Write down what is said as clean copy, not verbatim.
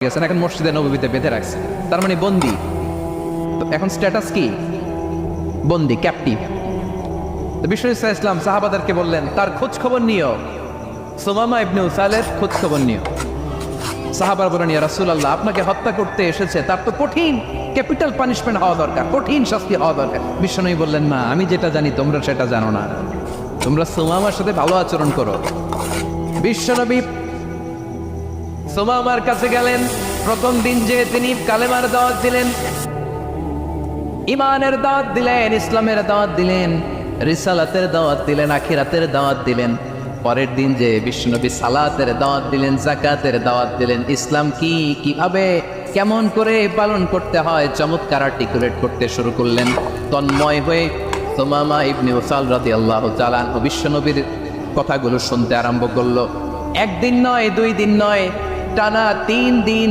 গেছেন, এখন মসজিদে নববীতে বেঁধে রাখছে, তার মানে বন্দি। তো এখন স্ট্যাটাস কি? বন্দি, ক্যাপটিভ। তো বিষ্ণু ইসলাম সাহাবাদেরকে বললেন তার খোঁজ খবর নিও, সুমামা ইবনে উসালের খোঁজ খবর নিও। সাহাবার বলেন, ইয়া রাসূলুল্লাহ, আপনাকে হত্যা করতে এসেছে, তার তো কঠিন ক্যাপিটাল পানিশমেন্ট হওয়া দরকার, কঠিন শাস্তি হওয়া দরকার। বিষ্ণু বললেন, না, আমি যেটা জানি তোমরা সেটা জানো না, তোমরা সুমামার সাথে ভালো আচরণ করো। বিশ্বনবী সুমামার কাছে গেলেন। প্রথম দিন যে তিনি কালেমার দাওয়াত দিলেন, ইমানের দাওয়াত দিলেন, ইসলামের দাওয়াত দিলেন, রিসালাতের দাওয়াত দিলেন, আখিরাতের দাওয়াত দিলেন। পরের দিন যে বিশ্বনবী সালাতের দাওয়াত দিলেন, যাকাতের দাওয়াত দিলেন, ইসলাম কি, কিভাবে, কেমন করে পালন করতে হয় চমৎকার আর্টিকুলেট করতে শুরু করলেন। তন্ময় হয়ে সুমামা ইবনে উসাল রাদিয়াল্লাহু তাআলা আনহু বিশ্বনবীর কথাগুলো শুনতে আরম্ভ করলো। একদিন নয়, 2 দিন নয়, টানা 3 দিন